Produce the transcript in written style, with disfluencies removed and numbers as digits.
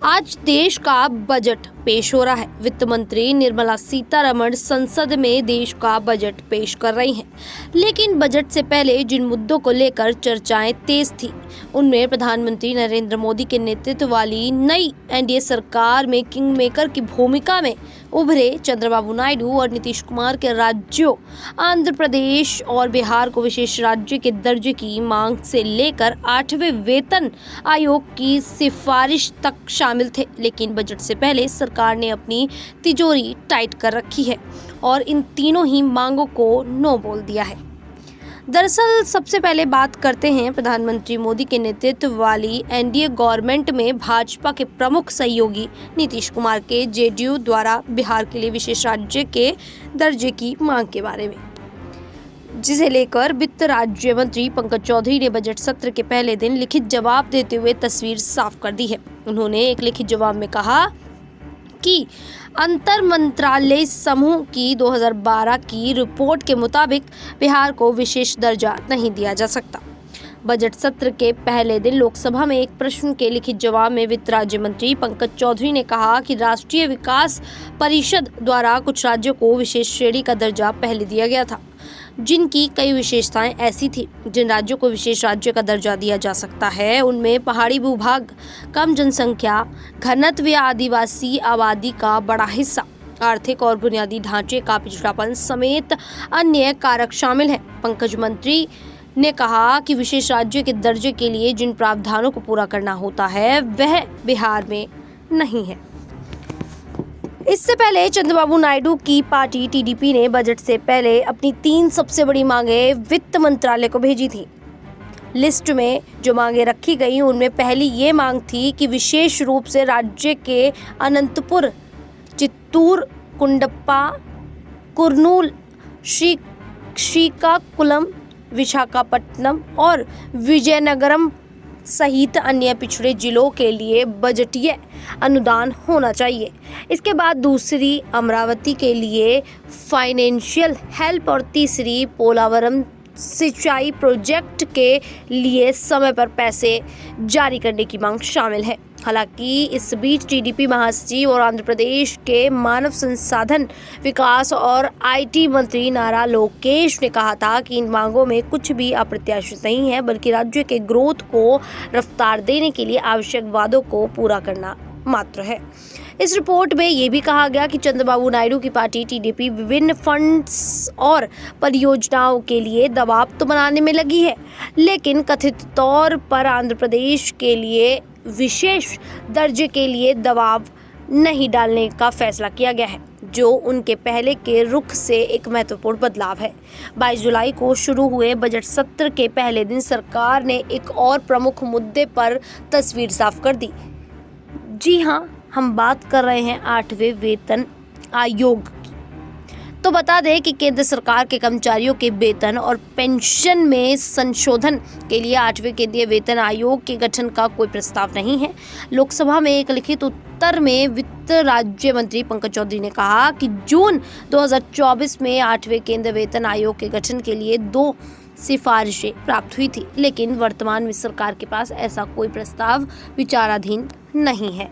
आज देश का बजट पेश हो रहा है। वित्त मंत्री निर्मला सीतारमण संसद में देश का बजट पेश कर रही हैं। लेकिन बजट से पहले जिन मुद्दों को लेकर चर्चाएं तेज थी, उनमें प्रधानमंत्री नरेंद्र मोदी के नेतृत्व वाली नई एनडीए सरकार में किंग मेकर की भूमिका में उभरे चंद्रबाबू नायडू और नीतीश कुमार के राज्यों आंध्र प्रदेश और बिहार को विशेष राज्य के दर्जे की मांग से लेकर 8वें वेतन आयोग की सिफारिश तक शामिल थे। लेकिन बजट से पहले सरकार ने अपनी तिजोरी टाइट कर रखी है और इन तीनों ही मांगों को नो बोल दिया है। दरअसल सबसे पहले बात करते हैं प्रधानमंत्री मोदी के नेतृत्व वाली एनडीए गवर्नमेंट में भाजपा के प्रमुख सहयोगी नीतीश कुमार के जेडीयू द्वारा बिहार के लिए विशेष राज्य के दर्जे की मांग के बारे में, जिसे लेकर वित्त राज्य मंत्री पंकज चौधरी ने बजट सत्र के पहले दिन लिखित जवाब देते हुए तस्वीर साफ कर दी है। उन्होंने एक लिखित जवाब में कहा कि अंतर मंत्रालय समूह की 2012 की रिपोर्ट के मुताबिक बिहार को विशेष दर्जा नहीं दिया जा सकता। बजट सत्र के पहले दिन लोकसभा में एक प्रश्न के लिखित जवाब में वित्त राज्य मंत्री पंकज चौधरी ने कहा कि राष्ट्रीय विकास परिषद द्वारा कुछ राज्यों को विशेष श्रेणी का दर्जा पहले दिया गया था, जिनकी कई विशेषताएं ऐसी थी। जिन राज्यों को विशेष राज्य का दर्जा दिया जा सकता है उनमें पहाड़ी भूभाग, कम जनसंख्या घनत्व या आदिवासी आबादी का बड़ा हिस्सा, आर्थिक और बुनियादी ढांचे का पिछड़ापन समेत अन्य कारक शामिल हैं। पंकज मंत्री ने कहा कि विशेष राज्य के दर्जे के लिए जिन प्रावधानों को पूरा करना होता है वह बिहार में नहीं है। इससे पहले चंद्रबाबू नायडू की पार्टी टीडीपी ने बजट से पहले अपनी 3 सबसे बड़ी मांगें वित्त मंत्रालय को भेजी थी। लिस्ट में जो मांगें रखी गई उनमें पहली ये मांग थी कि विशेष रूप से राज्य के अनंतपुर, चित्तूर, कुंडप्पा, कुर्नूल, श्रीकाकुलम, विशाखापट्टनम और विजयनगरम सहित अन्य पिछड़े जिलों के लिए बजटीय अनुदान होना चाहिए। इसके बाद दूसरी अमरावती के लिए फाइनेंशियल हेल्प और तीसरी पोलावरम सिंचाई प्रोजेक्ट के लिए समय पर पैसे जारी करने की मांग शामिल है। हालांकि इस बीच टीडीपी महासचिव और आंध्र प्रदेश के मानव संसाधन विकास और आईटी मंत्री नारा लोकेश ने कहा था कि इन मांगों में कुछ भी अप्रत्याशित नहीं है, बल्कि राज्य के ग्रोथ को रफ्तार देने के लिए आवश्यक वादों को पूरा करना मात्र है। इस रिपोर्ट में ये भी कहा गया कि चंद्रबाबू नायडू की पार्टी टीडीपी विभिन्न फंड्स और परियोजनाओं के लिए दबाव तो बनाने में लगी है, लेकिन कथित तौर पर आंध्र प्रदेश के लिए विशेष दर्जे के लिए दबाव नहीं डालने का फैसला किया गया है, जो उनके पहले के रुख से एक महत्वपूर्ण बदलाव है। 22 जुलाई को शुरू हुए बजट सत्र के पहले दिन सरकार ने एक और प्रमुख मुद्दे पर तस्वीर साफ कर दी। जी हाँ, हम बात कर रहे हैं 8वें वेतन आयोग की। तो बता दें कि केंद्र सरकार के कर्मचारियों के वेतन और पेंशन में संशोधन के लिए 8वें केंद्रीय वेतन आयोग के गठन का कोई प्रस्ताव नहीं है। लोकसभा में एक लिखित उत्तर में वित्त राज्य मंत्री पंकज चौधरी ने कहा कि जून 2024 में 8वें केंद्रीय वेतन आयोग के गठन के लिए 2 सिफारिशें प्राप्त हुई थी, लेकिन वर्तमान में सरकार के पास ऐसा कोई प्रस्ताव विचाराधीन नहीं है।